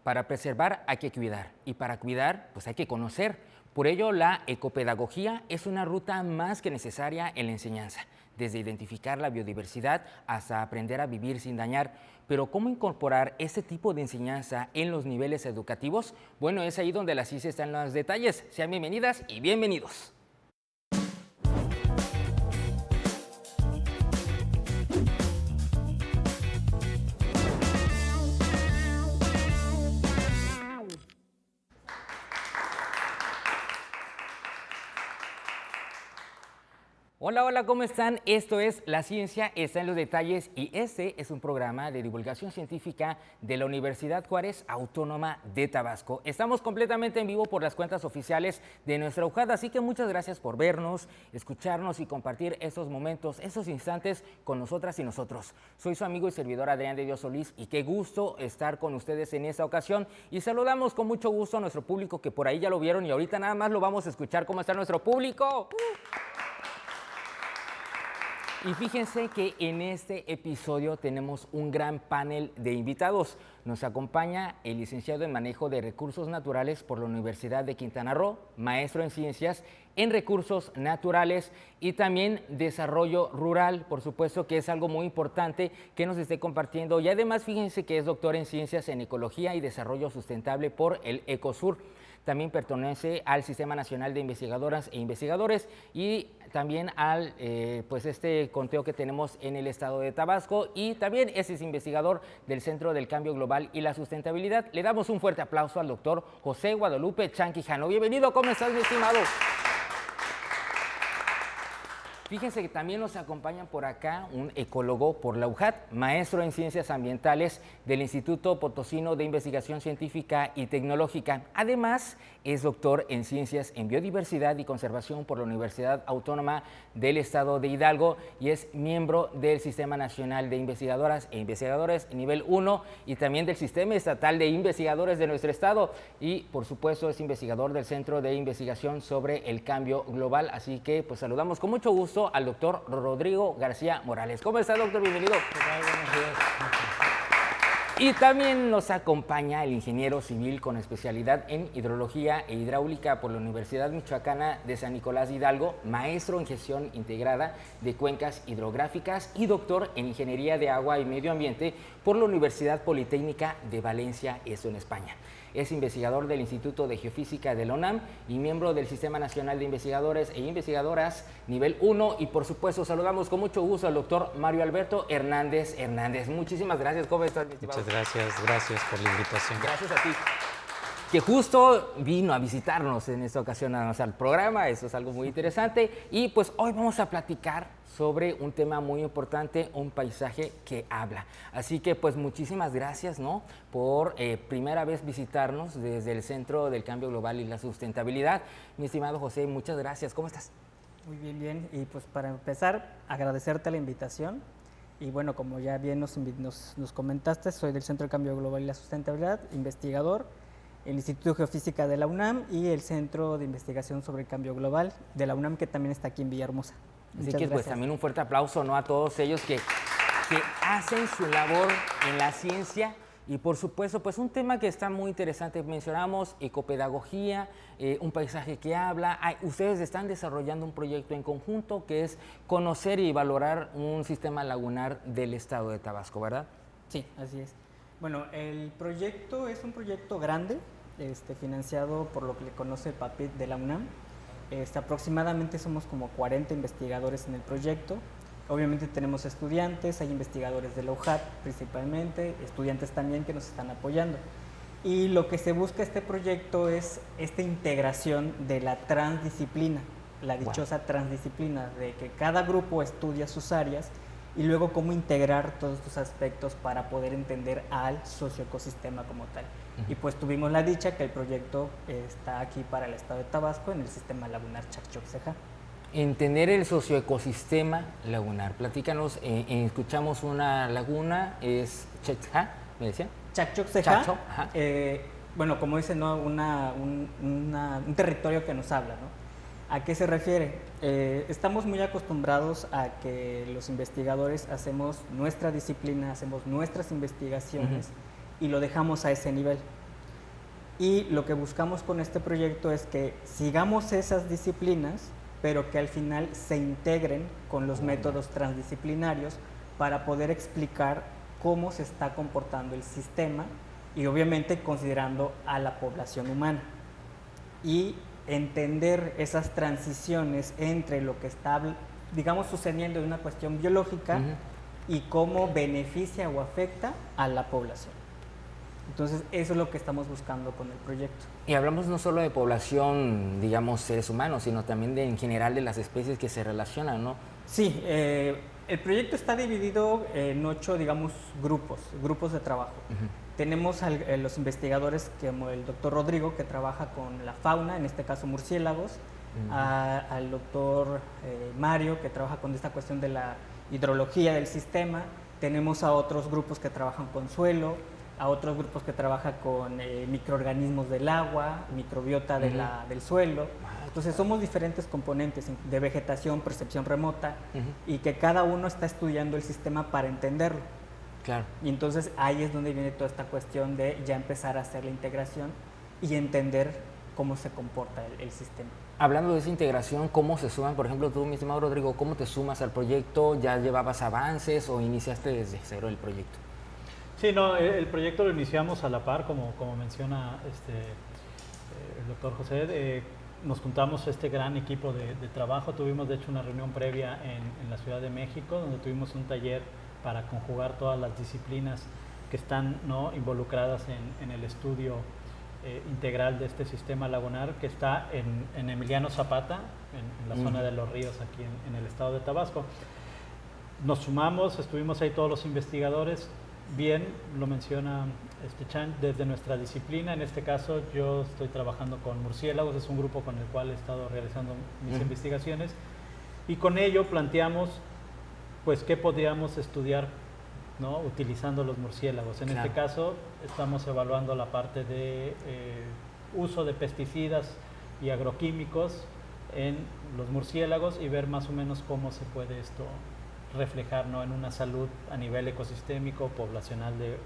Para preservar hay que cuidar y para cuidar pues hay que conocer. Por ello la ecopedagogía es una ruta más que necesaria en la enseñanza, desde identificar la biodiversidad hasta aprender a vivir sin dañar. Pero ¿cómo incorporar este tipo de enseñanza en los niveles educativos? Bueno, es ahí donde la ciencia está en los detalles. Sean bienvenidas y bienvenidos. Hola, hola, ¿cómo están? Esto es La Ciencia está en los detalles y este es un programa de divulgación científica de la Universidad Juárez Autónoma de Tabasco. Estamos completamente en vivo por las cuentas oficiales de nuestra UJAT, así que muchas gracias por vernos, escucharnos y compartir estos momentos, estos instantes con nosotras y nosotros. Soy su amigo y servidor Adrián de Dios Solís y qué gusto estar con ustedes en esta ocasión y saludamos con mucho gusto a nuestro público que por ahí ya lo vieron y ahorita nada más lo vamos a escuchar. ¿Cómo está nuestro público? Y fíjense que en este episodio tenemos un gran panel de invitados. Nos acompaña el licenciado en Manejo de Recursos Naturales por la Universidad de Quintana Roo, maestro en Ciencias en Recursos Naturales y también Desarrollo Rural, por supuesto que es algo muy importante que nos esté compartiendo. Y además fíjense que es doctor en Ciencias en Ecología y Desarrollo Sustentable por el ECOSUR. También pertenece al Sistema Nacional de Investigadoras e Investigadores y también al pues este conteo que tenemos en el estado de Tabasco y también es investigador del Centro del Cambio Global y la Sustentabilidad. Le damos un fuerte aplauso al doctor José Guadalupe Chanquijano. Bienvenido, ¿cómo estás, mi estimado? Fíjense que también nos acompañan por acá un ecólogo por la UJAT, maestro en Ciencias Ambientales del Instituto Potosino de Investigación Científica y Tecnológica. Además, es doctor en Ciencias en Biodiversidad y Conservación por la Universidad Autónoma del Estado de Hidalgo y es miembro del Sistema Nacional de Investigadoras e Investigadores nivel 1 y también del Sistema Estatal de Investigadores de nuestro estado y, por supuesto, es investigador del Centro de Investigación sobre el Cambio Global. Así que, pues, saludamos con mucho gusto al doctor Rodrigo García Morales. ¿Cómo está, doctor? Bienvenido. Y también nos acompaña el ingeniero civil con especialidad en hidrología e hidráulica por la Universidad Michoacana de San Nicolás de Hidalgo, maestro en gestión integrada de cuencas hidrográficas y doctor en ingeniería de agua y medio ambiente por la Universidad Politécnica de Valencia, esto en España. Es investigador del Instituto de Geofísica de la UNAM y miembro del Sistema Nacional de Investigadores e Investigadoras nivel 1 y por supuesto saludamos con mucho gusto al doctor Mario Alberto Hernández Hernández. Muchísimas gracias, ¿cómo estás, mi estimado? Muchas gracias por la invitación. Gracias a ti. Que justo vino a visitarnos en esta ocasión al programa, eso es algo muy interesante y pues hoy vamos a platicar sobre un tema muy importante, un paisaje que habla. Así que pues muchísimas gracias, ¿no?, por primera vez visitarnos desde el Centro del Cambio Global y la Sustentabilidad. Mi estimado José, muchas gracias, ¿cómo estás? Muy bien, bien, y pues para empezar, agradecerte la invitación. Y bueno, como ya bien nos comentaste, soy del Centro del Cambio Global y la Sustentabilidad, investigador, el Instituto de Geofísica de la UNAM y el Centro de Investigación sobre el Cambio Global de la UNAM, que también está aquí en Villahermosa. Así que pues también un fuerte aplauso, ¿no?, a todos ellos que hacen su labor en la ciencia. Y por supuesto, pues un tema que está muy interesante, mencionamos ecopedagogía, un paisaje que habla. Ustedes están desarrollando un proyecto en conjunto que es conocer y valorar un sistema lagunar del estado de Tabasco, ¿verdad? Sí, así es. Bueno, el proyecto es un proyecto grande, financiado por lo que le conoce el PAPIT de la UNAM. Aproximadamente somos como 40 investigadores en el proyecto. Obviamente tenemos estudiantes, hay investigadores de la UJAT principalmente, estudiantes también que nos están apoyando. Y lo que se busca este proyecto es esta integración de la transdisciplina, la dichosa transdisciplina, de que cada grupo estudia sus áreas y luego cómo integrar todos estos aspectos para poder entender al socioecosistema como tal. Y pues tuvimos la dicha que el proyecto está aquí para el estado de Tabasco en el sistema lagunar Chacchoc-Ceja. Entender el socioecosistema lagunar. Platícanos, escuchamos una laguna, es Chaccha, ¿me decía? Chacchoc-Ceja, bueno, como dice, ¿no?, un territorio que nos habla, ¿no? ¿A qué se refiere? Estamos muy acostumbrados a que los investigadores hacemos nuestra disciplina, hacemos nuestras investigaciones y lo dejamos a ese nivel. Y lo que buscamos con este proyecto es que sigamos esas disciplinas, pero que al final se integren con los métodos transdisciplinarios para poder explicar cómo se está comportando el sistema y obviamente considerando a la población humana. Y entender esas transiciones entre lo que está, digamos, sucediendo en una cuestión biológica y cómo beneficia o afecta a la población. Entonces, eso es lo que estamos buscando con el proyecto. Y hablamos no solo de población, digamos, seres humanos, sino también en general de las especies que se relacionan, ¿no? Sí, el proyecto está dividido en 8, digamos, grupos de trabajo. Tenemos los investigadores como el doctor Rodrigo, que trabaja con la fauna, en este caso murciélagos, al doctor Mario, que trabaja con esta cuestión de la hidrología del sistema. Tenemos a otros grupos que trabajan con suelo, a otros grupos que trabajan con microorganismos del agua, microbiota del suelo. Entonces somos diferentes componentes de vegetación, percepción remota, y que cada uno está estudiando el sistema para entenderlo. Claro. Y entonces ahí es donde viene toda esta cuestión de ya empezar a hacer la integración y entender cómo se comporta el sistema. Hablando de esa integración, ¿cómo se suman? Por ejemplo, tú, mi estimado Rodrigo, ¿cómo te sumas al proyecto? ¿Ya llevabas avances o iniciaste desde cero el proyecto? Sí, no, el proyecto lo iniciamos a la par, como menciona el doctor José. Nos juntamos este gran equipo de trabajo. Tuvimos, de hecho, una reunión previa en la Ciudad de México, donde tuvimos un taller para conjugar todas las disciplinas que están, ¿no?, involucradas en el estudio integral de este sistema lagunar, que está en Emiliano Zapata, en la zona de Los Ríos, aquí en el estado de Tabasco. Nos sumamos, estuvimos ahí todos los investigadores. Bien, lo menciona Chan, desde nuestra disciplina. En este caso yo estoy trabajando con murciélagos, es un grupo con el cual he estado realizando mis investigaciones, y con ello planteamos pues qué podríamos estudiar, ¿no?, utilizando los murciélagos. En este caso estamos evaluando la parte de uso de pesticidas y agroquímicos en los murciélagos y ver más o menos cómo se puede esto reflejar, ¿no?, en una salud a nivel ecosistémico, poblacional de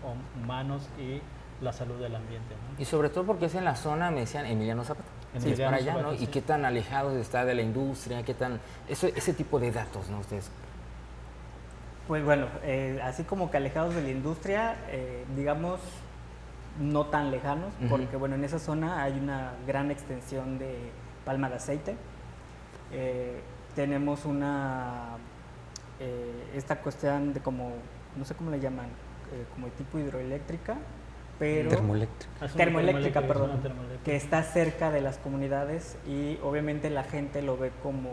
humanos y la salud del ambiente, ¿no? Y sobre todo porque es en la zona, me decían, Emiliano Zapata. Sí, es para allá, Zapata, ¿no? Sí. Y qué tan alejados está de la industria, qué tan... ese tipo de datos, ¿no? Ustedes... Pues bueno, así como que alejados de la industria, digamos, no tan lejanos, porque bueno, en esa zona hay una gran extensión de palma de aceite. Tenemos esta cuestión de como, no sé cómo le llaman, como de tipo hidroeléctrica, pero... Termoeléctrica, perdón, que está cerca de las comunidades y obviamente la gente lo ve como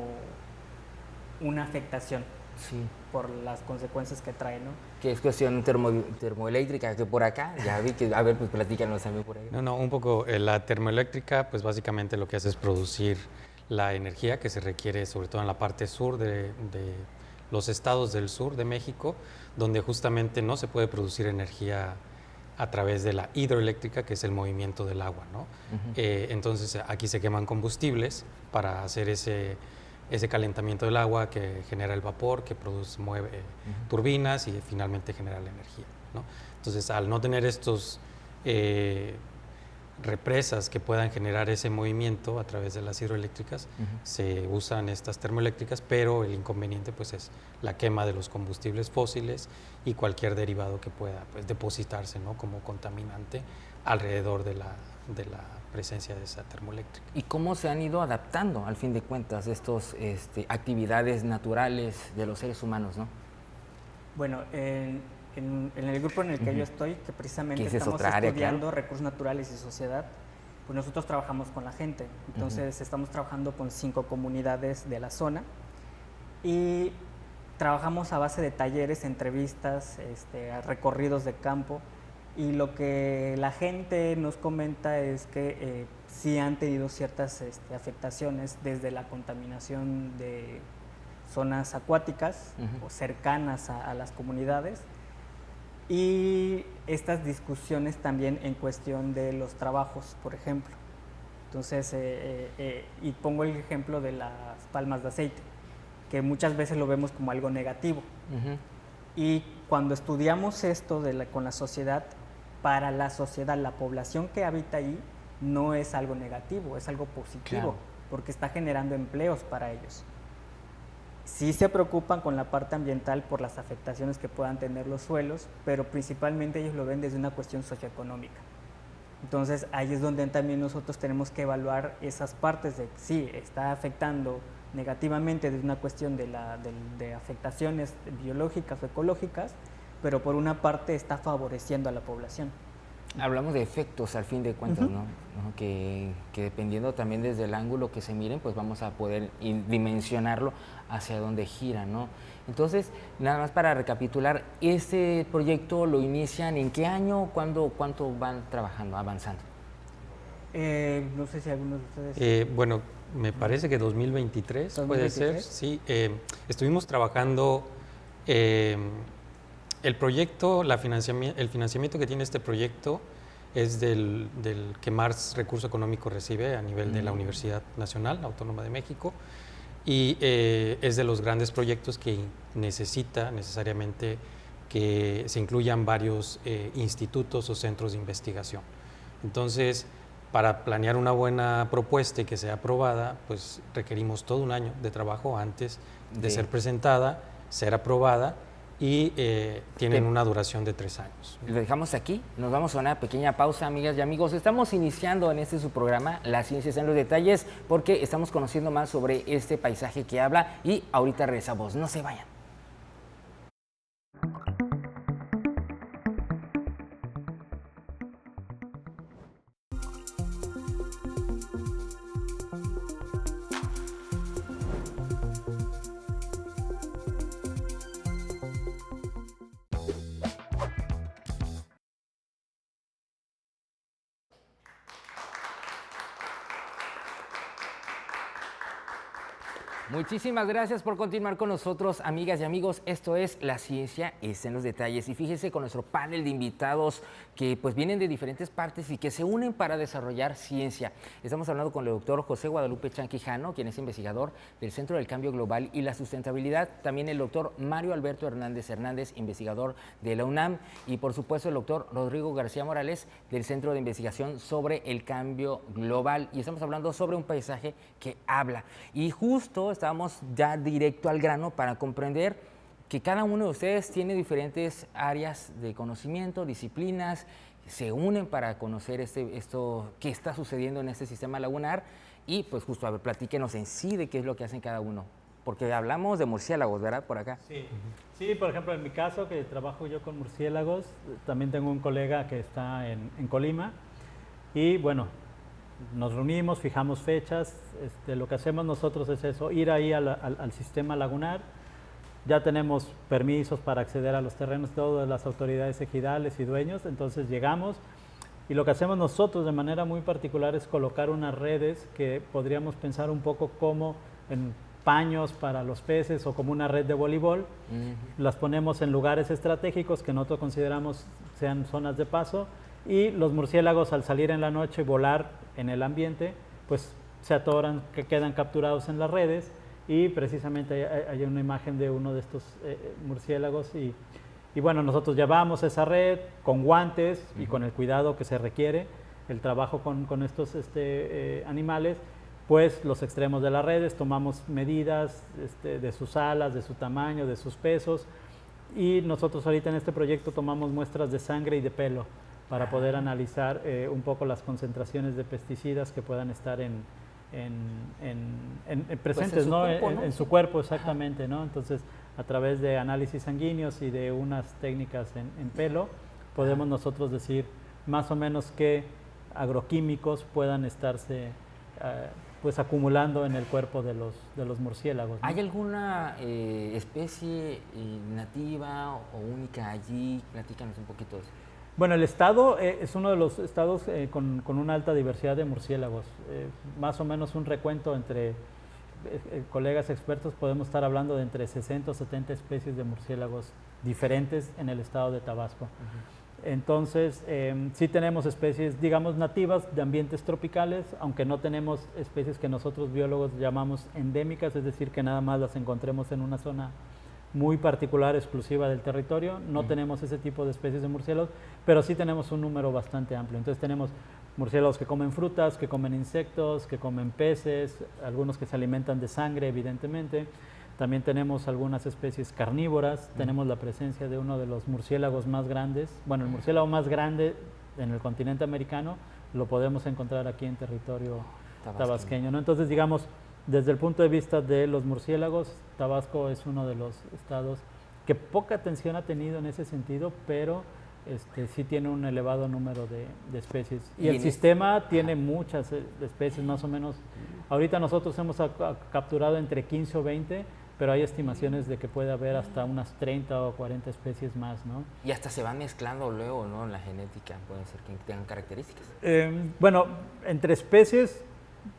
una afectación. Sí. Por las consecuencias que trae, ¿no? Que es cuestión termoeléctrica, que por acá, ya vi que, a ver, pues platícanos también por ahí. No, un poco, la termoeléctrica, pues básicamente lo que hace es producir la energía que se requiere, sobre todo en la parte sur de los estados del sur de México, donde justamente no se puede producir energía a través de la hidroeléctrica, que es el movimiento del agua, ¿no? Entonces aquí se queman combustibles para hacer ese calentamiento del agua que genera el vapor, que mueve turbinas y finalmente genera la energía, ¿no? Entonces, al no tener estos represas que puedan generar ese movimiento a través de las hidroeléctricas, se usan estas termoeléctricas, pero el inconveniente pues es la quema de los combustibles fósiles y cualquier derivado que pueda pues depositarse, ¿no?, como contaminante alrededor de la presencia de esa termoeléctrica. ¿Y cómo se han ido adaptando, al fin de cuentas, estas actividades naturales de los seres humanos, ¿no? Bueno, en el grupo en el que yo estoy, que precisamente estamos estudiando recursos naturales y sociedad, pues nosotros trabajamos con la gente. Entonces estamos trabajando con 5 comunidades de la zona y trabajamos a base de talleres, entrevistas, recorridos de campo. Y lo que la gente nos comenta es que sí han tenido ciertas afectaciones desde la contaminación de zonas acuáticas o cercanas a las comunidades, y estas discusiones también en cuestión de los trabajos, por ejemplo. Entonces, y pongo el ejemplo de las palmas de aceite, que muchas veces lo vemos como algo negativo. Y cuando estudiamos esto con la sociedad, para la sociedad, la población que habita ahí, no es algo negativo, es algo positivo, Claro. porque está generando empleos para ellos. Sí se preocupan con la parte ambiental por las afectaciones que puedan tener los suelos, pero principalmente ellos lo ven desde una cuestión socioeconómica. Entonces ahí es donde también nosotros tenemos que evaluar esas partes de sí, está afectando negativamente desde una cuestión de afectaciones biológicas o ecológicas, pero por una parte está favoreciendo a la población. Hablamos de efectos al fin de cuentas, ¿no? Que dependiendo también desde el ángulo que se miren, pues vamos a poder dimensionarlo hacia dónde gira, ¿no? Entonces, nada más para recapitular, ¿este proyecto lo inician en qué año? ¿Cuánto van trabajando, avanzando? No sé si algunos de ustedes... Bueno, me parece que 2023 puede ser, sí. Estuvimos trabajando el proyecto, el financiamiento que tiene este proyecto es del que más recurso económico recibe a nivel de la Universidad Nacional Autónoma de México, y es de los grandes proyectos que necesita necesariamente que se incluyan varios institutos o centros de investigación. Entonces, para planear una buena propuesta y que sea aprobada, pues requerimos todo un año de trabajo antes de ser presentada, ser aprobada, y tienen una duración de 3 años. Lo dejamos aquí, nos vamos a una pequeña pausa, amigas y amigos. Estamos iniciando en su programa, La Ciencia está en los Detalles, porque estamos conociendo más sobre este paisaje que habla, y ahorita regresamos, no se vayan. Muchísimas gracias por continuar con nosotros, amigas y amigos. Esto es La Ciencia está en los Detalles, y fíjense con nuestro panel de invitados que pues vienen de diferentes partes y que se unen para desarrollar ciencia. Estamos hablando con el doctor José Guadalupe Chanquijano, quien es investigador del Centro del Cambio Global y la Sustentabilidad. También el doctor Mario Alberto Hernández Hernández, investigador de la UNAM, y por supuesto el doctor Rodrigo García Morales del Centro de Investigación sobre el Cambio Global. Y estamos hablando sobre un paisaje que habla. Y justo estábamos ya directo al grano para comprender que cada uno de ustedes tiene diferentes áreas de conocimiento, disciplinas, se unen para conocer esto que está sucediendo en este sistema lagunar. Y pues justo, a ver, platíquenos en sí de qué es lo que hacen cada uno, porque hablamos de murciélagos, ¿verdad? Por acá. Sí, sí, por ejemplo, en mi caso, que trabajo yo con murciélagos, también tengo un colega que está en Colima, y bueno, nos reunimos, fijamos fechas. Lo que hacemos nosotros es eso, ir ahí al sistema lagunar. Ya tenemos permisos para acceder a los terrenos, todas las autoridades ejidales y dueños. Entonces llegamos, y lo que hacemos nosotros de manera muy particular es colocar unas redes que podríamos pensar un poco como en paños para los peces o como una red de voleibol. Las ponemos en lugares estratégicos que nosotros consideramos sean zonas de paso, y los murciélagos, al salir en la noche y volar en el ambiente, pues se atoran, que quedan capturados en las redes. Y precisamente hay una imagen de uno de estos murciélagos, y bueno, nosotros llevamos esa red con guantes y con el cuidado que se requiere, el trabajo con estos animales, pues los extremos de las redes, tomamos medidas de sus alas, de su tamaño, de sus pesos, y nosotros ahorita en este proyecto tomamos muestras de sangre y de pelo para poder analizar un poco las concentraciones de pesticidas que puedan estar presentes, pues ¿no? cuerpo, ¿no? En su cuerpo, exactamente, ¿no? Entonces, a través de análisis sanguíneos y de unas técnicas en pelo, podemos nosotros decir más o menos qué agroquímicos puedan estarse pues acumulando en el cuerpo de los murciélagos, ¿no? ¿Hay alguna especie nativa o única allí? Platícanos un poquito de eso. Bueno, el estado es uno de los estados con una alta diversidad de murciélagos. Más o menos un recuento entre colegas expertos, podemos estar hablando de entre 60 o 70 especies de murciélagos diferentes en el estado de Tabasco. Entonces, sí tenemos especies, digamos, nativas de ambientes tropicales, aunque no tenemos especies que nosotros biólogos llamamos endémicas, es decir, que nada más las encontremos en una zona muy particular, exclusiva del territorio. No tenemos ese tipo de especies de murciélagos, pero sí tenemos un número bastante amplio. Entonces tenemos murciélagos que comen frutas, que comen insectos, que comen peces, algunos que se alimentan de sangre, evidentemente. También tenemos algunas especies carnívoras, tenemos la presencia de uno de los murciélagos más grandes, bueno, el murciélago más grande en el continente americano lo podemos encontrar aquí en territorio tabasqueño, ¿no? Entonces, digamos, desde el punto de vista de los murciélagos, Tabasco es uno de los estados que poca atención ha tenido en ese sentido, pero sí tiene un elevado número de especies. Y el sistema tiene muchas especies, más o menos. Ahorita nosotros hemos capturado entre 15 o 20, pero hay estimaciones de que puede haber hasta unas 30 o 40 especies más, ¿no? Y hasta se van mezclando luego, ¿no? En la genética, puede ser que tengan características. Bueno, entre especies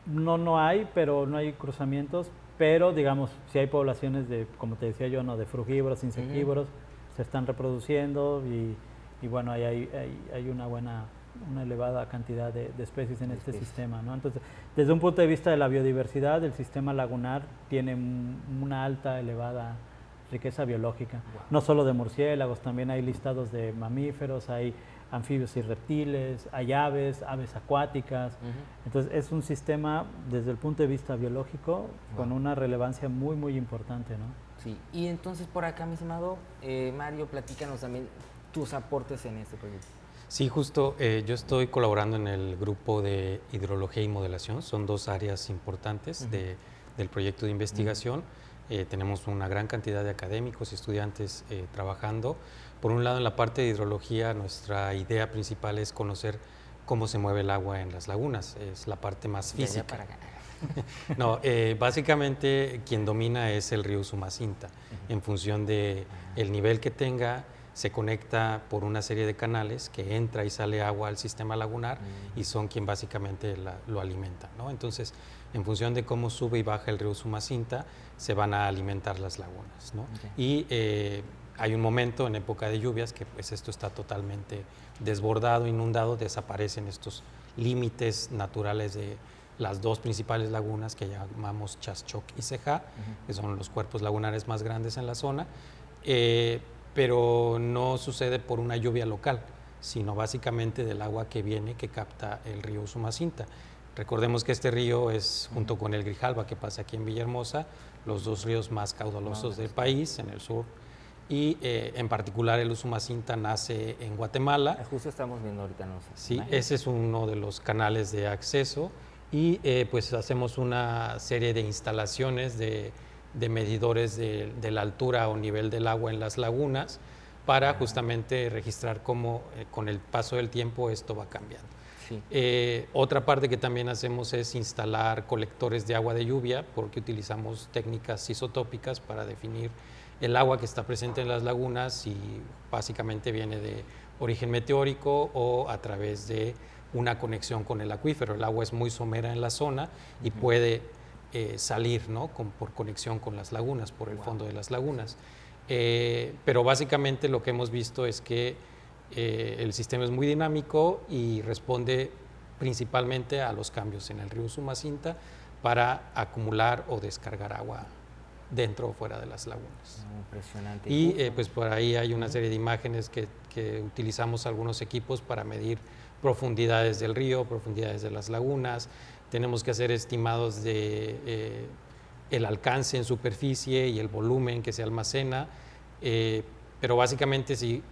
no hay, pero no hay cruzamientos, pero digamos, si hay poblaciones de, como te decía yo, ¿no? De frugívoros, insectívoros, se están reproduciendo y bueno, hay una elevada cantidad de especies en este sistema, ¿no? Entonces, desde un punto de vista de la biodiversidad, el sistema lagunar tiene una alta, elevada riqueza biológica. Wow. No solo de murciélagos, también hay listados de mamíferos, hay anfibios y reptiles, hay aves acuáticas. Entonces, es un sistema, desde el punto de vista biológico, con una relevancia muy, muy importante, ¿no? Sí, y entonces por acá, mi estimado Mario, platícanos también tus aportes en este proyecto. Sí, justo, yo estoy colaborando en el grupo de hidrología y modelación, son dos áreas importantes del proyecto de investigación. Tenemos una gran cantidad de académicos y estudiantes trabajando. Por un lado, en la parte de hidrología, nuestra idea principal es conocer cómo se mueve el agua en las lagunas, es la parte más física. No, básicamente quien domina es el río Usumacinta, en función de el nivel que tenga. Se conecta por una serie de canales que entra y sale agua al sistema lagunar y son quien básicamente lo alimenta, ¿no? Entonces, en función de cómo sube y baja el río Usumacinta, se van a alimentar las lagunas, ¿no? Y hay un momento en época de lluvias que pues esto está totalmente desbordado, inundado, desaparecen estos límites naturales de las dos principales lagunas que llamamos Chaschoc y Cejá, que son los cuerpos lagunares más grandes en la zona. Pero no sucede por una lluvia local, sino básicamente del agua que viene, que capta el río Usumacinta. Recordemos que este río es, junto con el Grijalva, que pasa aquí en Villahermosa, los dos ríos más caudalosos del país, en el sur, y en particular el Usumacinta nace en Guatemala. Justo estamos viendo ahorita, no sé. Sí, ese es uno de los canales de acceso, y pues hacemos una serie de instalaciones de medidores de la altura o nivel del agua en las lagunas para justamente registrar cómo con el paso del tiempo esto va cambiando. Sí. Otra parte que también hacemos es instalar colectores de agua de lluvia, porque utilizamos técnicas isotópicas para definir el agua que está presente en las lagunas y básicamente viene de origen meteórico o a través de una conexión con el acuífero. El agua es muy somera en la zona y puede salir, ¿no? Por conexión con las lagunas, por el fondo de las lagunas. Pero básicamente lo que hemos visto es que el sistema es muy dinámico y responde principalmente a los cambios en el río Usumacinta para acumular o descargar agua dentro o fuera de las lagunas. Impresionante. Y pues por ahí hay una serie de imágenes que utilizamos algunos equipos para medir profundidades del río, profundidades de las lagunas. Tenemos que hacer estimados de el alcance en superficie y el volumen que se almacena, pero básicamente si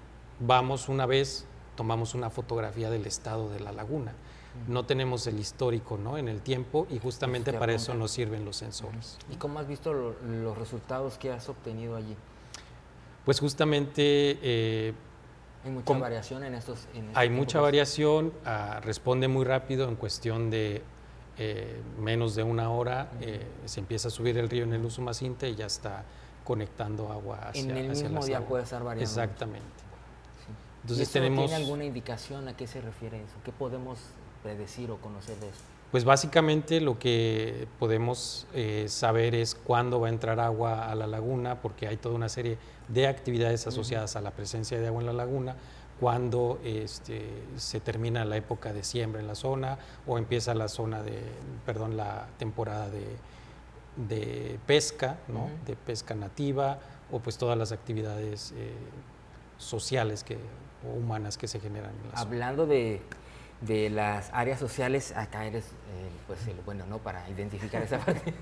vamos una vez, tomamos una fotografía del estado de la laguna. No tenemos el histórico, ¿no? En el tiempo, y justamente para eso nos sirven los sensores. ¿Y cómo has visto los resultados que has obtenido allí? Pues justamente... ¿Hay mucha variación en estos? Hay mucha variación, responde muy rápido, en cuestión de menos de una hora se empieza a subir el río en el Usumacinta y ya está conectando agua hacia en el mismo día puede estar variando. Exactamente. Sí. Entonces, ¿tiene alguna indicación a qué se refiere eso? ¿Qué podemos predecir o conocer de eso? Pues básicamente lo que podemos saber es cuándo va a entrar agua a la laguna, porque hay toda una serie de actividades asociadas a la presencia de agua en la laguna, cuando se termina la época de siembra en la zona o empieza la temporada de pesca, ¿no? De pesca nativa, o pues todas las actividades sociales o humanas que se generan en la zona. Hablando de de las áreas sociales, acá eres pues el bueno, ¿no? Para identificar esa parte.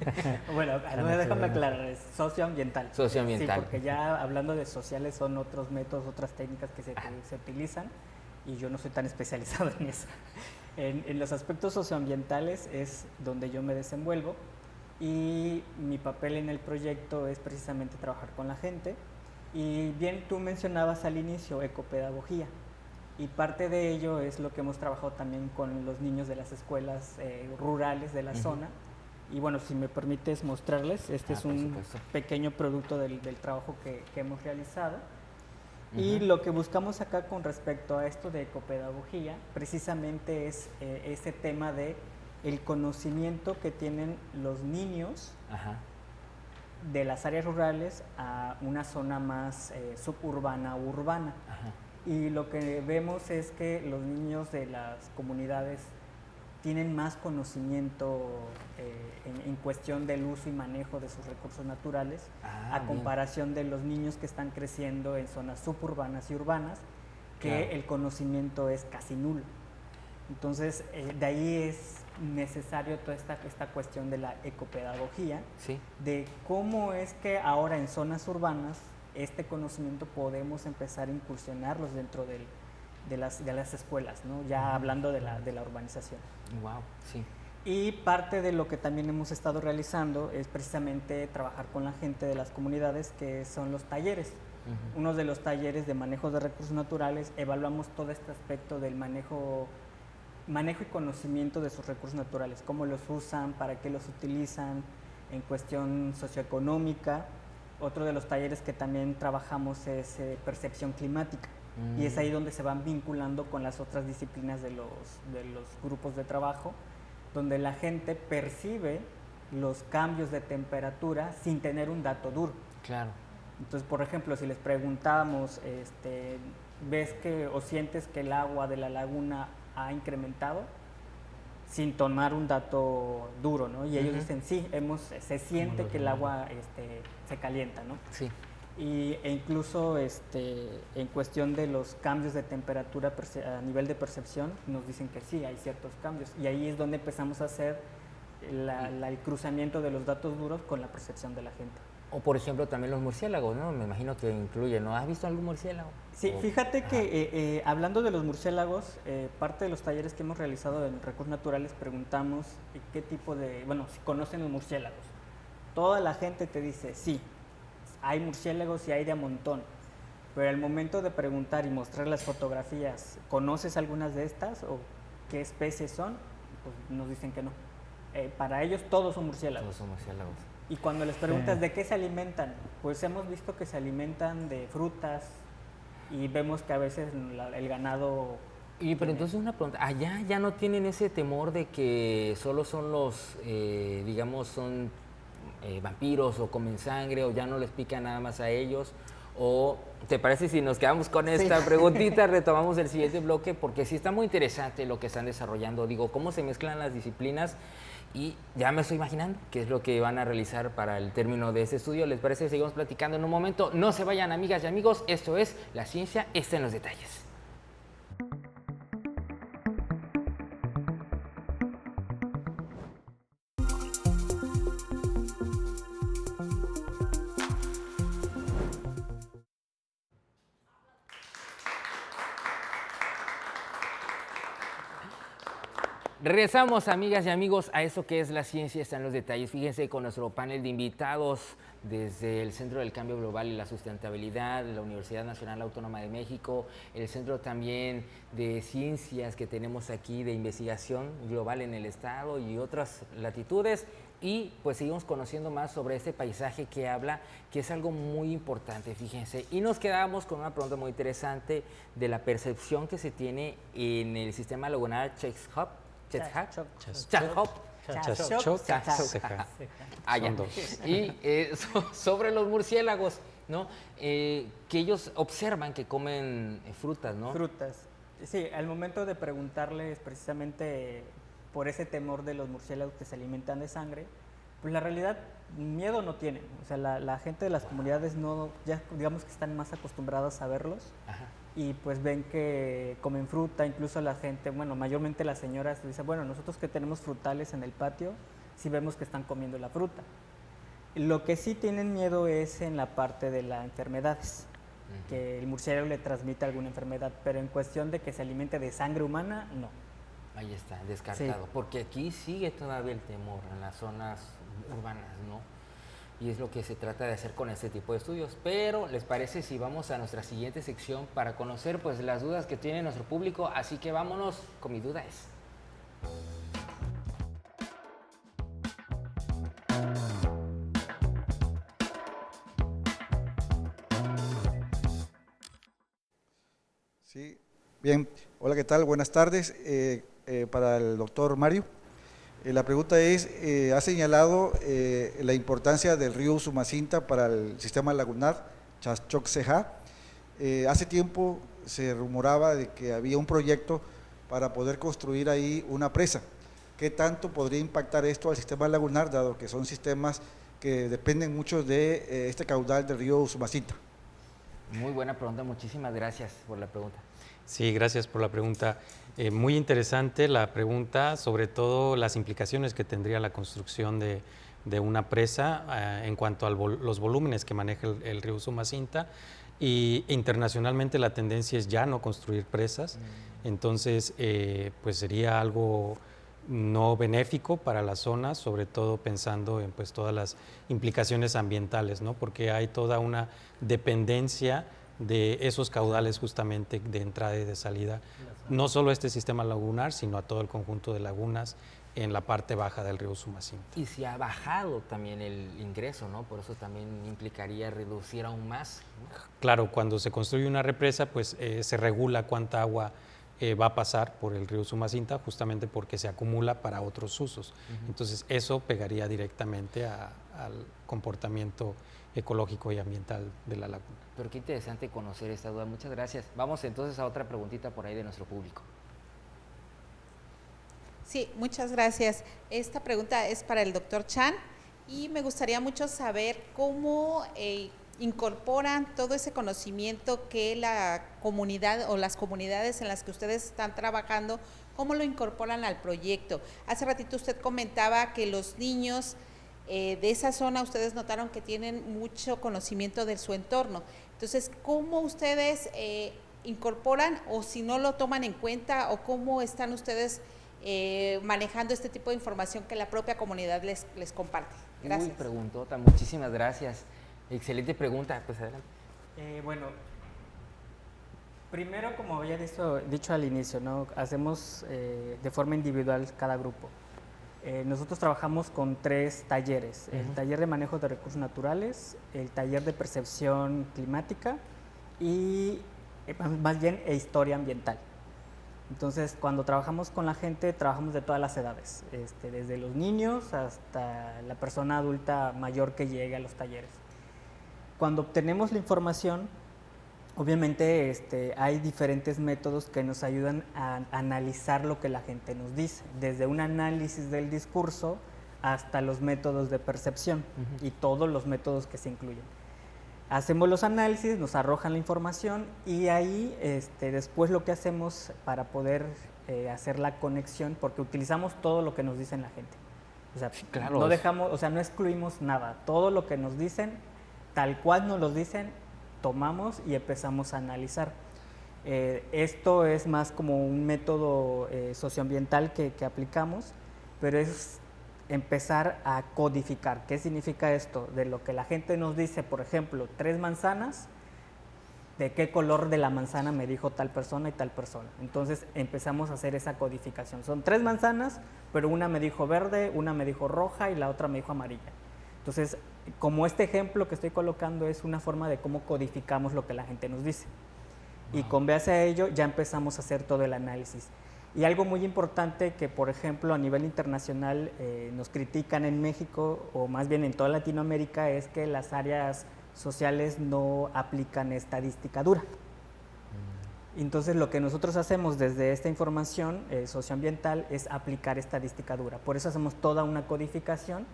Bueno, déjame aclarar, es socioambiental. Socioambiental. Sí, porque ya hablando de sociales son otros métodos, otras técnicas que se utilizan y yo no soy tan especializado en eso. En los aspectos socioambientales es donde yo me desenvuelvo y mi papel en el proyecto es precisamente trabajar con la gente. Y bien, tú mencionabas al inicio ecopedagogía. Y parte de ello es lo que hemos trabajado también con los niños de las escuelas rurales de la zona. Y bueno, si me permites mostrarles, este es un pequeño producto del trabajo que hemos realizado. Y lo que buscamos acá con respecto a esto de ecopedagogía, precisamente es ese tema de el conocimiento que tienen los niños de las áreas rurales a una zona más suburbana o urbana. Y lo que vemos es que los niños de las comunidades tienen más conocimiento en cuestión del uso y manejo de sus recursos naturales a comparación de los niños que están creciendo en zonas suburbanas y urbanas, que el conocimiento es casi nulo. Entonces, de ahí es necesario toda esta cuestión de la ecopedagogía, de cómo es que ahora en zonas urbanas este conocimiento podemos empezar a incursionarlos dentro de las escuelas, ¿no? Ya hablando de la urbanización. Wow, sí. Y parte de lo que también hemos estado realizando es precisamente trabajar con la gente de las comunidades, que son los talleres. Uno de los talleres de manejo de recursos naturales, evaluamos todo este aspecto del manejo y conocimiento de sus recursos naturales, cómo los usan, para qué los utilizan, en cuestión socioeconómica. Otro de los talleres que también trabajamos es percepción climática. Y es ahí donde se van vinculando con las otras disciplinas de los grupos de trabajo, donde la gente percibe los cambios de temperatura sin tener un dato duro. Claro. Entonces, por ejemplo, si les preguntamos, ¿ves que o sientes que el agua de la laguna ha incrementado? Sin tomar un dato duro, ¿no? Y ellos dicen, sí, se siente que el agua se calienta, ¿no? Sí. E incluso en cuestión de los cambios de temperatura a nivel de percepción, nos dicen que sí, hay ciertos cambios. Y ahí es donde empezamos a hacer el cruzamiento de los datos duros con la percepción de la gente. O por ejemplo también los murciélagos, ¿no? Me imagino que incluye, ¿no? ¿Has visto algún murciélago? Sí, fíjate que hablando de los murciélagos, parte de los talleres que hemos realizado en recursos naturales preguntamos qué tipo si conocen los murciélagos. Toda la gente te dice, sí, hay murciélagos y hay de a montón, pero al momento de preguntar y mostrar las fotografías, ¿conoces algunas de estas o qué especies son? Pues nos dicen que no. Para ellos todos son murciélagos. Todos son murciélagos. Y cuando les preguntas de qué se alimentan, pues hemos visto que se alimentan de frutas y vemos que a veces el ganado... Pero entonces una pregunta, ¿allá ya no tienen ese temor de que solo son los, digamos, son vampiros o comen sangre o ya no les pica nada más a ellos? ¿O te parece si nos quedamos con esta preguntita, retomamos el siguiente bloque? Porque sí está muy interesante lo que están desarrollando, digo, cómo se mezclan las disciplinas. Y ya me estoy imaginando qué es lo que van a realizar para el término de ese estudio. ¿Les parece? Seguimos platicando en un momento. No se vayan, amigas y amigos. Esto es La Ciencia está en los detalles. Regresamos, amigas y amigos, a eso que es La Ciencia está en los detalles. Fíjense con nuestro panel de invitados desde el Centro del Cambio Global y la Sustentabilidad, la Universidad Nacional Autónoma de México, el Centro también de Ciencias que tenemos aquí de investigación global en el estado y otras latitudes. Y pues seguimos conociendo más sobre este paisaje que habla, que es algo muy importante, fíjense. Y nos quedamos con una pregunta muy interesante de la percepción que se tiene en el sistema lagunar Chechenhop. Y sobre los murciélagos, ¿no? Que ellos observan que comen frutas, ¿no? Frutas. Sí, al momento de preguntarles precisamente por ese temor de los murciélagos que se alimentan de sangre, pues la realidad, miedo no tienen. O sea, la gente de las comunidades no, ya digamos que están más acostumbradas a verlos. y pues ven que comen fruta, incluso la gente, bueno, mayormente las señoras dicen, bueno, nosotros que tenemos frutales en el patio, sí vemos que están comiendo la fruta. Lo que sí tienen miedo es en la parte de las enfermedades, que el murciélago le transmite alguna enfermedad, pero en cuestión de que se alimente de sangre humana, no. Ahí está, descartado. Sí. Porque aquí sigue todavía el temor en las zonas urbanas, ¿no? Y es lo que se trata de hacer con este tipo de estudios. Pero, ¿les parece si vamos a nuestra siguiente sección para conocer pues las dudas que tiene nuestro público? Así que vámonos con Mi Duda Es. Sí, bien. Hola, ¿qué tal? Buenas tardes. Para el doctor Mario. La pregunta es, ha señalado la importancia del río Usumacinta para el sistema lagunar Chachoc-Ceja. Hace tiempo se rumoraba de que había un proyecto para poder construir ahí una presa. ¿Qué tanto podría impactar esto al sistema lagunar, dado que son sistemas que dependen mucho de este caudal del río Usumacinta? Muy buena pregunta, muchísimas gracias por la pregunta. Sí, gracias por la pregunta. Muy interesante la pregunta, sobre todo las implicaciones que tendría la construcción de una presa en cuanto a los volúmenes que maneja el río Usumacinta. Y internacionalmente la tendencia es ya no construir presas, entonces pues sería algo no benéfico para la zona, sobre todo pensando en pues todas las implicaciones ambientales, ¿no? Porque hay toda una dependencia de esos caudales justamente de entrada y de salida, no solo a este sistema lagunar, sino a todo el conjunto de lagunas en la parte baja del río Usumacinta. Y se ha bajado también el ingreso, ¿no? Por eso también implicaría reducir aún más, ¿no? Claro, cuando se construye una represa, pues se regula cuánta agua va a pasar por el río Usumacinta, justamente porque se acumula para otros usos. Entonces, eso pegaría directamente al comportamiento ecológico y ambiental de la laguna. Pero qué interesante conocer esta duda. Muchas gracias. Vamos entonces a otra preguntita por ahí de nuestro público. Sí, muchas gracias. Esta pregunta es para el doctor Chan y me gustaría mucho saber cómo incorporan todo ese conocimiento que la comunidad o las comunidades en las que ustedes están trabajando, cómo lo incorporan al proyecto. Hace ratito usted comentaba que los niños de esa zona ustedes notaron que tienen mucho conocimiento de su entorno. Entonces, ¿cómo ustedes incorporan o si no lo toman en cuenta o cómo están ustedes manejando este tipo de información que la propia comunidad les comparte? Gracias. Uy, preguntota, muchísimas gracias. Excelente pregunta, pues adelante. Bueno, primero, como había dicho al inicio, ¿no? Hacemos de forma individual cada grupo. Nosotros trabajamos con 3 talleres, el taller de manejo de recursos naturales, el taller de percepción climática y más bien historia ambiental. Entonces, cuando trabajamos con la gente, trabajamos de todas las edades, desde los niños hasta la persona adulta mayor que llegue a los talleres. Cuando obtenemos la información, obviamente hay diferentes métodos que nos ayudan a analizar lo que la gente nos dice, desde un análisis del discurso hasta los métodos de percepción y todos los métodos que se incluyen. Hacemos los análisis, nos arrojan la información y ahí después lo que hacemos para poder hacer la conexión, porque utilizamos todo lo que nos dicen la gente. O sea, claro, no dejamos, o sea, no excluimos nada, todo lo que nos dicen, tal cual nos lo dicen, tomamos y empezamos a analizar. Esto es más como un método socioambiental que aplicamos, pero es empezar a codificar. ¿Qué significa esto? De lo que la gente nos dice, por ejemplo, 3 manzanas, ¿de qué color de la manzana me dijo tal persona y tal persona? Entonces empezamos a hacer esa codificación. Son 3 manzanas, pero una me dijo verde, una me dijo roja y la otra me dijo amarilla. Entonces, como este ejemplo que estoy colocando es una forma de cómo codificamos lo que la gente nos dice. Y con base a ello ya empezamos a hacer todo el análisis. Y algo muy importante que, por ejemplo, a nivel internacional nos critican en México, o más bien en toda Latinoamérica, es que las áreas sociales no aplican estadística dura. Entonces, lo que nosotros hacemos desde esta información socioambiental es aplicar estadística dura. Por eso hacemos toda una codificación,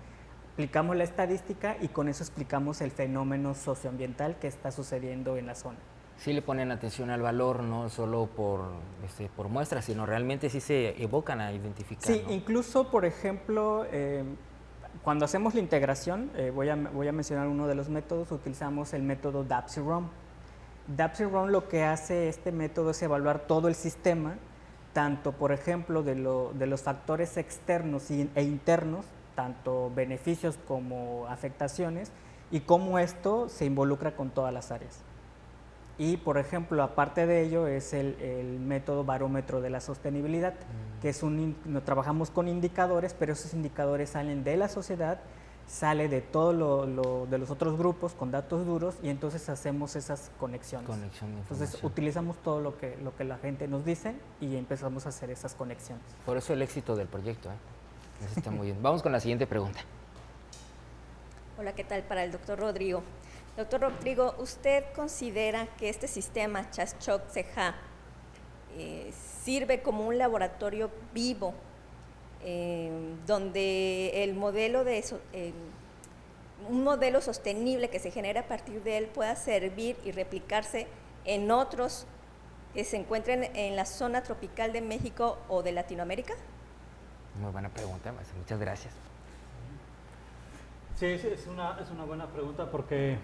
aplicamos la estadística y con eso explicamos el fenómeno socioambiental que está sucediendo en la zona. Sí le ponen atención al valor, no solo por muestras, sino realmente sí se evocan a identificar. Sí, ¿no? incluso, por ejemplo, cuando hacemos la integración, voy a mencionar uno de los métodos, utilizamos el método DAPSI-ROM. DAPSI-ROM lo que hace este método es evaluar todo el sistema, tanto, por ejemplo, de los factores externos e internos, tanto beneficios como afectaciones, y cómo esto se involucra con todas las áreas. Y, por ejemplo, aparte de ello, es el método barómetro de la sostenibilidad, que es trabajamos con indicadores, pero esos indicadores salen de la sociedad, sale de de los otros grupos con datos duros, y entonces hacemos esas conexiones. Entonces utilizamos todo lo que la gente nos dice y empezamos a hacer esas conexiones. Por eso el éxito del proyecto, Eso está muy bien. Vamos con la siguiente pregunta. Hola, ¿qué tal? Para el doctor Rodrigo. Doctor Rodrigo, ¿usted considera que este sistema CHASCHOC-CEJA sirve como un laboratorio vivo donde un modelo sostenible que se genera a partir de él pueda servir y replicarse en otros que se encuentren en la zona tropical de México o de Latinoamérica? Muy buena pregunta, maestra. Muchas gracias. Sí, es una buena pregunta porque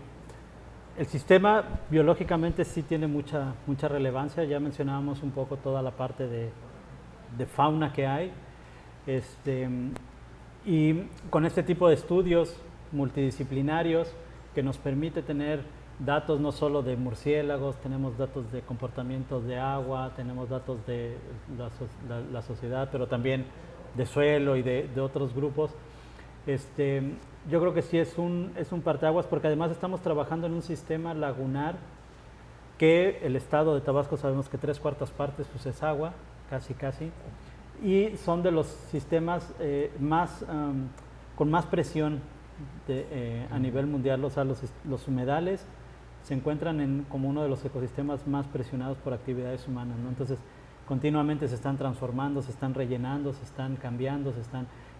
el sistema biológicamente sí tiene mucha relevancia. Ya mencionábamos un poco toda la parte de fauna que hay. Y con este tipo de estudios multidisciplinarios que nos permite tener datos no solo de murciélagos, tenemos datos de comportamientos de agua, tenemos datos de la sociedad, pero también de suelo y de otros grupos. Yo creo que sí es un parteaguas, porque además estamos trabajando en un sistema lagunar que el estado de Tabasco sabemos que 3/4 partes pues es agua, casi, y son de los sistemas con más presión a nivel mundial. O sea, los humedales se encuentran como uno de los ecosistemas más presionados por actividades humanas, ¿no? Entonces, continuamente se están transformando, se están rellenando, se están cambiando,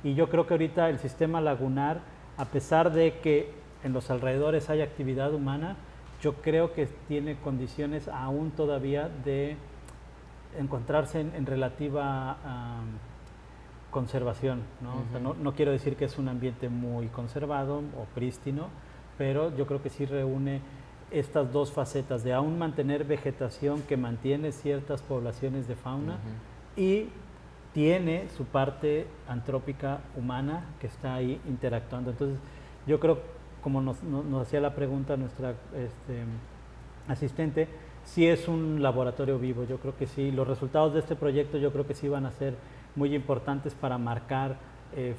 y yo creo que ahorita el sistema lagunar, a pesar de que en los alrededores hay actividad humana, yo creo que tiene condiciones aún todavía de encontrarse en relativa conservación, ¿no? O sea, no quiero decir que es un ambiente muy conservado o prístino, pero yo creo que sí reúne estas dos facetas de aún mantener vegetación que mantiene ciertas poblaciones de fauna y tiene su parte antrópica humana que está ahí interactuando. Entonces, yo creo, como nos hacía la pregunta nuestra asistente, sí es un laboratorio vivo. Yo creo que sí, los resultados de este proyecto yo creo que sí van a ser muy importantes para marcar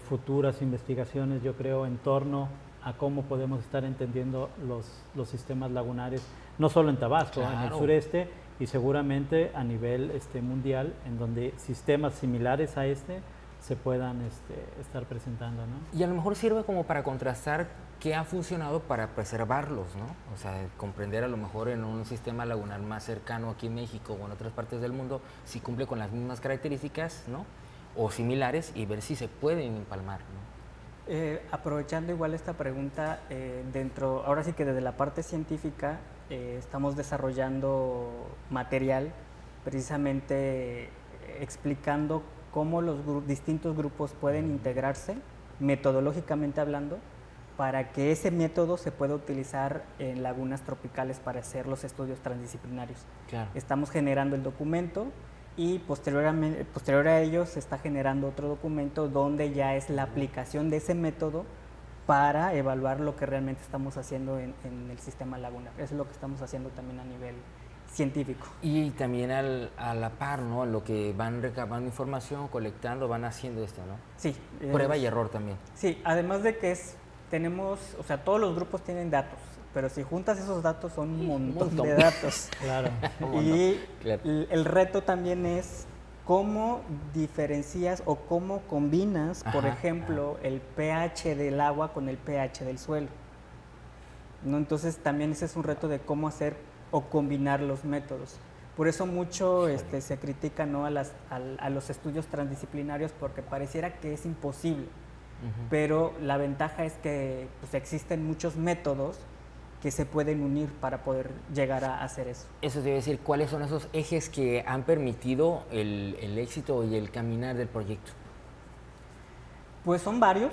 futuras investigaciones, yo creo, en torno a cómo podemos estar entendiendo los sistemas lagunares, no solo en Tabasco, en el sureste, y seguramente a nivel mundial, en donde sistemas similares a se puedan estar presentando, ¿no? Y a lo mejor sirve como para contrastar qué ha funcionado para preservarlos, ¿no? O sea, comprender a lo mejor en un sistema lagunar más cercano aquí en México o en otras partes del mundo si cumple con las mismas características, ¿no? O similares, y ver si se pueden empalmar, ¿no? Aprovechando igual esta pregunta, ahora sí que desde la parte científica estamos desarrollando material precisamente explicando cómo los distintos grupos pueden integrarse metodológicamente hablando para que ese método se pueda utilizar en lagunas tropicales para hacer los estudios transdisciplinarios. Claro. Estamos generando el documento y posterior a ello se está generando otro documento donde ya es la aplicación de ese método para evaluar lo que realmente estamos haciendo en el sistema lagunar. Eso es lo que estamos haciendo también a nivel científico. Y también a la par, ¿no? Lo que van recabando información, colectando, van haciendo esto, ¿no? Sí. Prueba y error también. Sí, además de que todos los grupos tienen datos, pero si juntas esos datos son un montón de datos. Claro. Y el reto también es cómo diferencias o cómo combinas, por ejemplo, el pH del agua con el pH del suelo, ¿no? Entonces también ese es un reto de cómo hacer o combinar los métodos. Por eso mucho se critica, ¿no? a los estudios transdisciplinarios, porque pareciera que es imposible, pero la ventaja es que pues, existen muchos métodos que se pueden unir para poder llegar a hacer eso. Eso debe decir, ¿cuáles son esos ejes que han permitido el éxito y el caminar del proyecto? Pues son varios,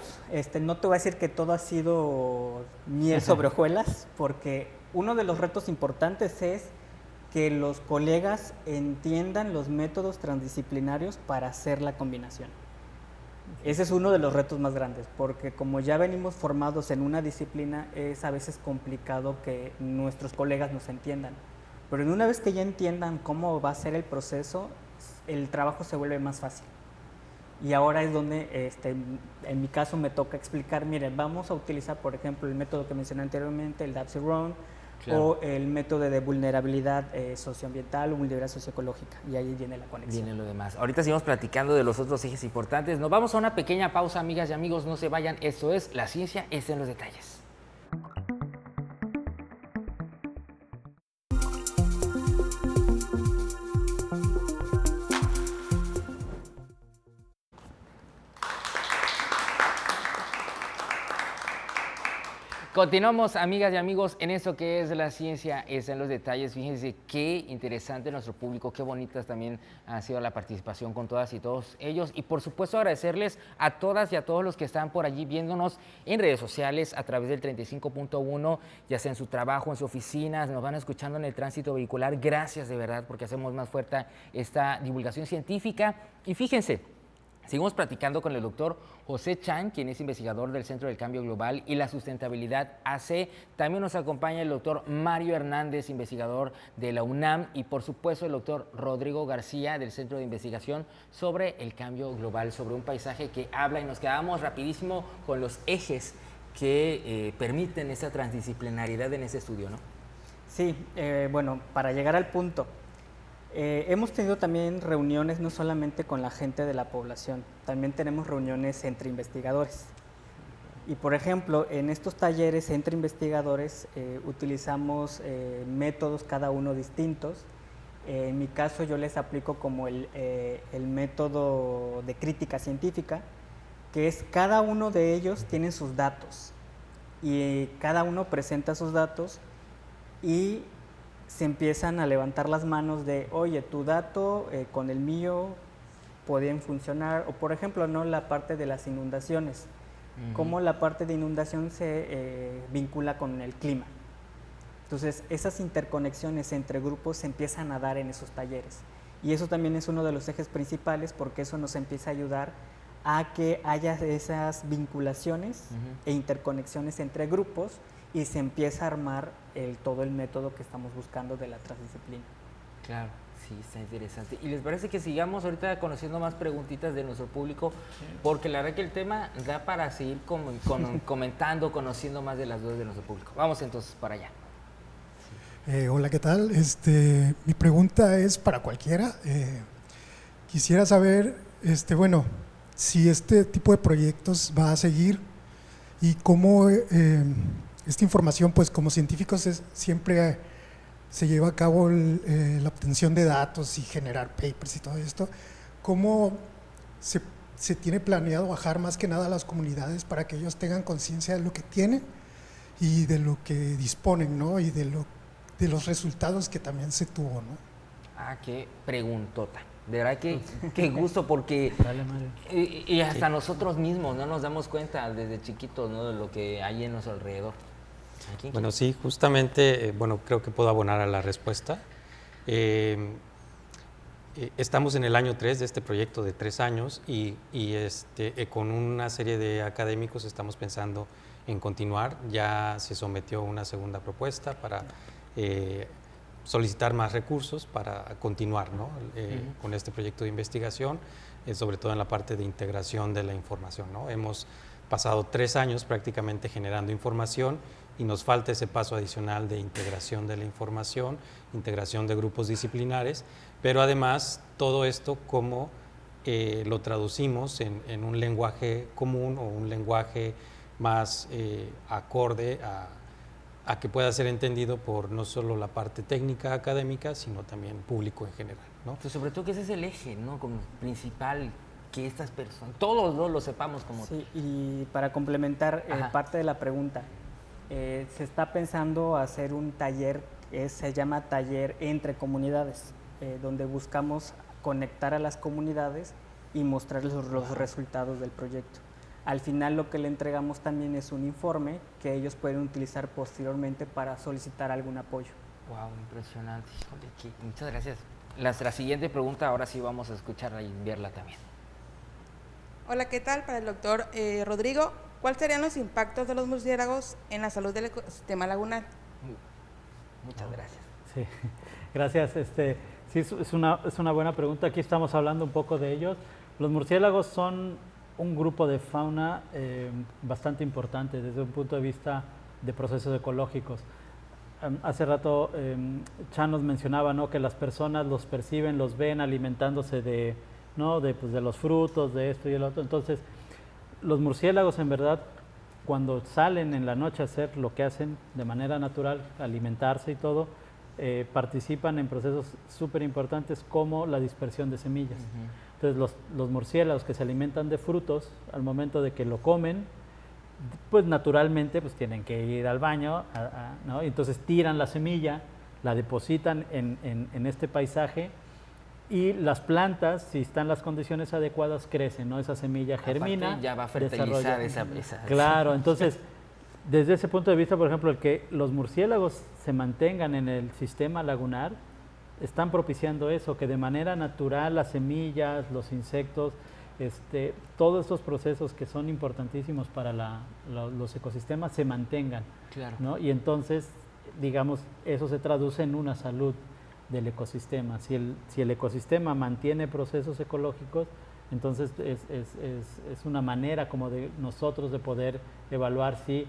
no te voy a decir que todo ha sido miel sobre hojuelas, porque uno de los retos importantes es que los colegas entiendan los métodos transdisciplinarios para hacer la combinación. Ese es uno de los retos más grandes, porque como ya venimos formados en una disciplina, es a veces complicado que nuestros colegas nos entiendan. Pero una vez que ya entiendan cómo va a ser el proceso, el trabajo se vuelve más fácil. Y ahora es donde, en mi caso, me toca explicar, miren, vamos a utilizar, por ejemplo, el método que mencioné anteriormente, el DAPSI-RON, claro, o el método de vulnerabilidad socioambiental o vulnerabilidad socioecológica, y ahí viene la conexión. Viene lo demás. Ahorita seguimos platicando de los otros ejes importantes. Nos vamos a una pequeña pausa, amigas y amigos, no se vayan. Esto es La Ciencia está en los Detalles. Continuamos, amigas y amigos, en eso que es La Ciencia está en los Detalles. Fíjense qué interesante nuestro público, qué bonitas también ha sido la participación con todas y todos ellos. Y por supuesto agradecerles a todas y a todos los que están por allí viéndonos en redes sociales a través del 35.1, ya sea en su trabajo, en su oficina, nos van escuchando en el tránsito vehicular. Gracias de verdad, porque hacemos más fuerte esta divulgación científica. Y fíjense, seguimos platicando con el doctor José Chan, quien es investigador del Centro del Cambio Global y la Sustentabilidad AC. También nos acompaña el doctor Mario Hernández, investigador de la UNAM, y por supuesto el doctor Rodrigo García del Centro de Investigación sobre el Cambio Global, sobre un paisaje que habla, y nos quedamos rapidísimo con los ejes que permiten esa transdisciplinaridad en ese estudio, ¿no? Sí, bueno, para llegar al punto, hemos tenido también reuniones no solamente con la gente de la población, también tenemos reuniones entre investigadores. Y por ejemplo, en estos talleres entre investigadores utilizamos métodos cada uno distintos. En mi caso yo les aplico como el método de crítica científica, que es cada uno de ellos tiene sus datos y cada uno presenta sus datos y se empiezan a levantar las manos de, oye, tu dato con el mío podían funcionar, o por ejemplo, ¿no?, la parte de las inundaciones, cómo la parte de inundación se vincula con el clima. Entonces, esas interconexiones entre grupos se empiezan a dar en esos talleres, y eso también es uno de los ejes principales, porque eso nos empieza a ayudar a que haya esas vinculaciones e interconexiones entre grupos, y se empieza a armar todo el método que estamos buscando de la transdisciplina. Claro, sí, está interesante. ¿Y les parece que sigamos ahorita conociendo más preguntitas de nuestro público? Porque la verdad que el tema da para seguir comentando, conociendo más de las dudas de nuestro público. Vamos entonces para allá. Hola, ¿qué tal? Mi pregunta es para cualquiera. Quisiera saber, bueno, si este tipo de proyectos va a seguir y cómo esta información, pues como científicos siempre se lleva a cabo la obtención de datos y generar papers y todo esto. ¿Cómo se tiene planeado bajar más que nada a las comunidades para que ellos tengan conciencia de lo que tienen y de lo que disponen, ¿no? Y de los resultados que también se tuvo, ¿no? Ah, qué preguntota. De verdad que qué gusto, porque y hasta nosotros mismos no nos damos cuenta desde chiquitos, ¿no?, de lo que hay en nuestro alrededor. Bueno, sí, justamente, bueno, creo que puedo abonar a la respuesta. Estamos en el año 3 de este proyecto de 3 años y con una serie de académicos estamos pensando en continuar. Ya se sometió una segunda propuesta para solicitar más recursos para continuar, ¿no?, con este proyecto de investigación, sobre todo en la parte de integración de la información, ¿no? Hemos pasado 3 años prácticamente generando información y nos falta ese paso adicional de integración de la información, integración de grupos disciplinares, pero además todo esto cómo lo traducimos en un lenguaje común o un lenguaje más acorde a que pueda ser entendido por no solo la parte técnica académica, sino también público en general, ¿no? Pues sobre todo que ese es el eje, ¿no?, como principal, que estas personas, todos, ¿no?, lo sepamos como... Sí, y para complementar parte de la pregunta, Se está pensando hacer un taller, se llama Taller Entre Comunidades, donde buscamos conectar a las comunidades y mostrarles los resultados del proyecto. Al final lo que le entregamos también es un informe que ellos pueden utilizar posteriormente para solicitar algún apoyo. Wow, impresionante. Híjole, muchas gracias. Nuestra siguiente pregunta, ahora sí vamos a escucharla y verla también. Hola, ¿qué tal? Para el doctor Rodrigo, ¿cuáles serían los impactos de los murciélagos en la salud del ecosistema lagunar? Muchas gracias. Sí, gracias. Sí, es una buena pregunta. Aquí estamos hablando un poco de ellos. Los murciélagos son un grupo de fauna bastante importante desde un punto de vista de procesos ecológicos. Hace rato Chan nos mencionaba, ¿no?, que las personas los perciben, los ven alimentándose de los frutos, de esto y el otro. Entonces, los murciélagos en verdad, cuando salen en la noche a hacer lo que hacen de manera natural, alimentarse y todo, participan en procesos súper importantes como la dispersión de semillas. Entonces, los murciélagos que se alimentan de frutos, al momento de que lo comen, pues naturalmente pues tienen que ir al baño, ¿no? Y entonces tiran la semilla, la depositan en este paisaje, y las plantas, si están las condiciones adecuadas, crecen, ¿no? Esa semilla germina. Aparte, ya va a fertilizar esa. Claro, entonces, desde ese punto de vista, por ejemplo, el que los murciélagos se mantengan en el sistema lagunar, están propiciando eso, que de manera natural las semillas, los insectos, todos estos procesos que son importantísimos para los ecosistemas se mantengan, Claro. ¿no? Y entonces, digamos, eso se traduce en una salud del ecosistema. Si el ecosistema mantiene procesos ecológicos, entonces es una manera como de nosotros de poder evaluar si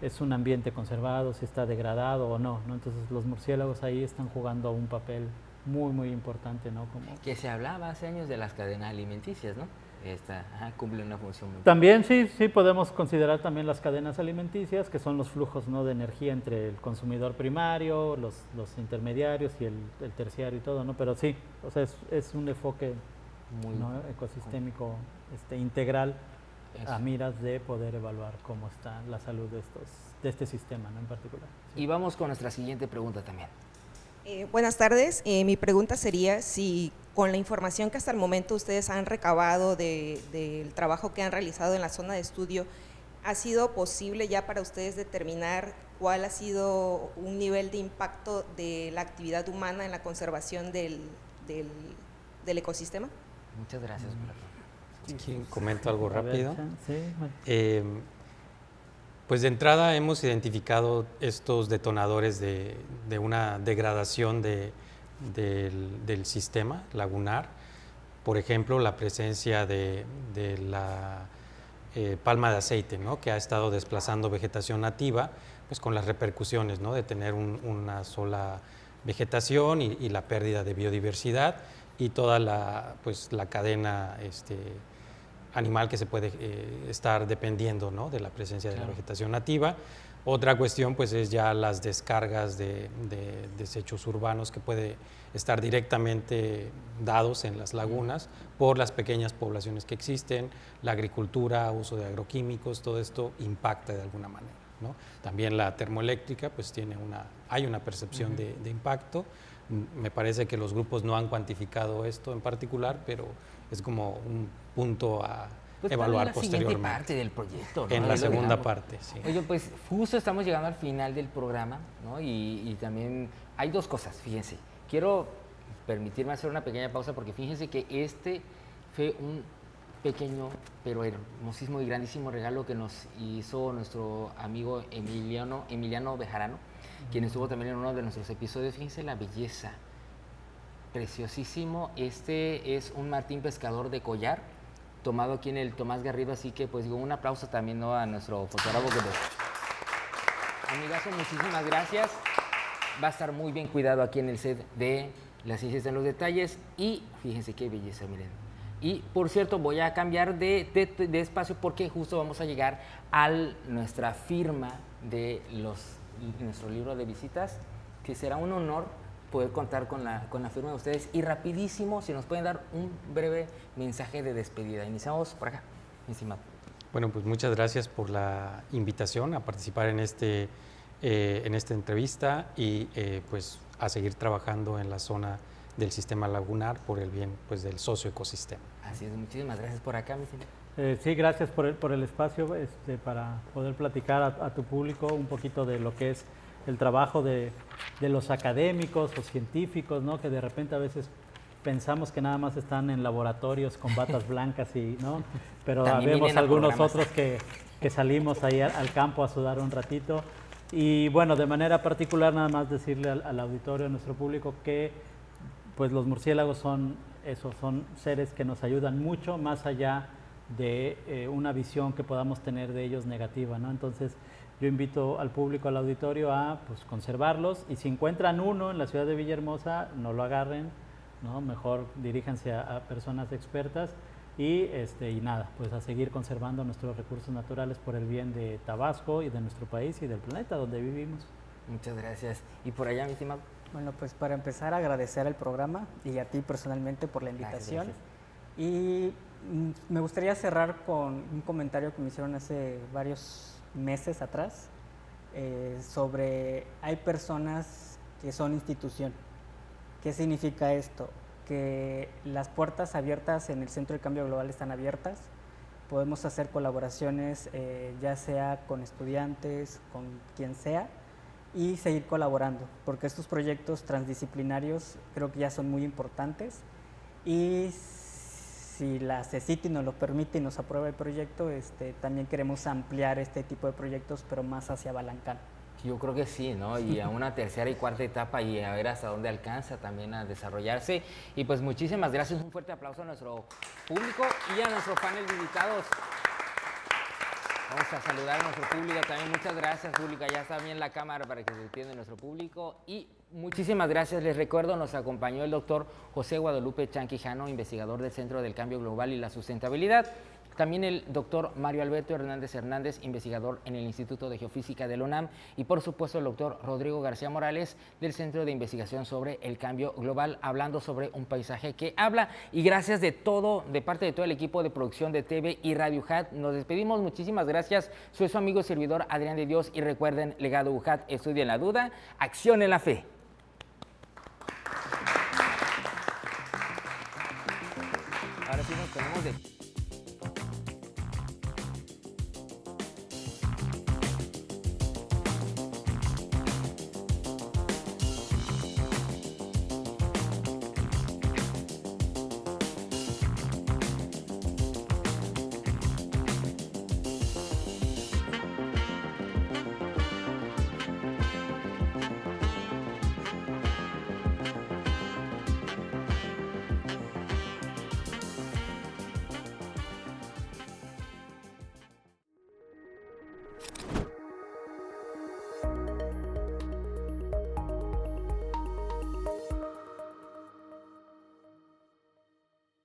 es un ambiente conservado, si está degradado o no, ¿no? Entonces los murciélagos ahí están jugando un papel muy, muy importante, ¿no? Que se hablaba hace años de las cadenas alimenticias, ¿no? Cumple una función muy También sí podemos considerar también las cadenas alimenticias, que son los flujos, ¿no?, de energía entre el consumidor primario, los intermediarios y el terciario y todo, ¿no? Pero sí, o sea, es un enfoque muy, ¿no?, ecosistémico, integral, a miras de poder evaluar cómo está la salud de este sistema, ¿no?, en particular. Sí. Y vamos con nuestra siguiente pregunta también. Buenas tardes. Mi pregunta sería si con la información que hasta el momento ustedes han recabado del trabajo que han realizado en la zona de estudio, ¿ha sido posible ya para ustedes determinar cuál ha sido un nivel de impacto de la actividad humana en la conservación del ecosistema? Muchas gracias. Comento algo rápido. Sí. Pues de entrada hemos identificado estos detonadores de una degradación del sistema lagunar. Por ejemplo, la presencia de la palma de aceite, ¿no?, que ha estado desplazando vegetación nativa, pues con las repercusiones, ¿no?, de tener una sola vegetación y la pérdida de biodiversidad y toda la cadena animal que se puede estar dependiendo, ¿no?, de la presencia de la vegetación nativa. Otra cuestión pues es ya las descargas de desechos urbanos que puede estar directamente dados en las lagunas por las pequeñas poblaciones que existen, la agricultura, uso de agroquímicos, todo esto impacta de alguna manera, ¿no? También la termoeléctrica pues hay una percepción de impacto. Me parece que los grupos no han cuantificado esto en particular, pero es como un punto a evaluar posteriormente. En la siguiente parte del proyecto, ¿no? En la segunda parte, sí. Oye, pues justo estamos llegando al final del programa, ¿no? Y también hay dos cosas, fíjense. Quiero permitirme hacer una pequeña pausa porque fíjense que fue un pequeño pero hermosísimo y grandísimo regalo que nos hizo nuestro amigo Emiliano Bejarano, quien estuvo también en uno de nuestros episodios. Fíjense la belleza, preciosísimo. Este es un martín pescador de collar, tomado aquí en el Tomás Garrido, así que pues digo, un aplauso también, ¿no?, a nuestro fotógrafo. Amigazo, muchísimas gracias. Va a estar muy bien cuidado aquí en el set de Las Ciencias en los Detalles y fíjense qué belleza, miren. Y por cierto, voy a cambiar de espacio porque justo vamos a llegar a nuestra firma de nuestro libro de visitas, que será un honor poder contar con la firma de ustedes. Y rapidísimo, si nos pueden dar un breve mensaje de despedida. Iniciamos por acá, encima. Bueno, pues muchas gracias por la invitación a participar en esta entrevista y pues a seguir trabajando en la zona del sistema lagunar por el bien pues del socioecosistema. Así es, muchísimas gracias por acá, mi señor. Sí, gracias por el espacio para poder platicar a tu público un poquito de lo que es el trabajo de los académicos o científicos, ¿no? Que de repente a veces pensamos que nada más están en laboratorios con batas blancas, ¿no? Pero vemos algunos otros que salimos ahí al campo a sudar un ratito. Y bueno, de manera particular nada más decirle al auditorio, a nuestro público, que pues los murciélagos son seres que nos ayudan mucho más allá de una visión que podamos tener de ellos negativa, ¿no? Entonces yo invito al público, al auditorio a pues conservarlos, y si encuentran uno en la ciudad de Villahermosa, no lo agarren, ¿no? Mejor diríjanse a personas expertas y nada, pues a seguir conservando nuestros recursos naturales por el bien de Tabasco y de nuestro país y del planeta donde vivimos. Muchas gracias. ¿Y por allá, mi estimado? Bueno, pues para empezar, agradecer el programa y a ti personalmente por la invitación. Gracias. Y me gustaría cerrar con un comentario que me hicieron hace varios meses atrás sobre hay personas que son institución. ¿Qué significa esto? Que las puertas abiertas en el Centro de Cambio Global están abiertas. Podemos hacer colaboraciones ya sea con estudiantes, con quien sea, y seguir colaborando, porque estos proyectos transdisciplinarios creo que ya son muy importantes, y si la CECITI nos lo permite y nos aprueba el proyecto, también queremos ampliar este tipo de proyectos, pero más hacia Balancán. Yo creo que sí, ¿no? Y a una tercera y cuarta etapa y a ver hasta dónde alcanza también a desarrollarse. Y pues muchísimas gracias, un fuerte aplauso a nuestro público y a nuestro panel de invitados. Vamos a saludar a nuestro público también. Muchas gracias, público. Ya está bien la cámara para que se entienda nuestro público. Y muchísimas gracias. Les recuerdo, nos acompañó el doctor José Guadalupe Chan Quijano, investigador del Centro del Cambio Global y la Sustentabilidad. También el doctor Mario Alberto Hernández, investigador en el Instituto de Geofísica de la UNAM, y por supuesto el doctor Rodrigo García Morales del Centro de Investigación sobre el Cambio Global, hablando sobre un paisaje que habla. Y gracias de parte de todo el equipo de producción de TV y Radio UJAT. Nos despedimos, muchísimas gracias. Soy su amigo y servidor Adrián de Dios, y recuerden, legado UJAT, estudien la duda, acción en la fe.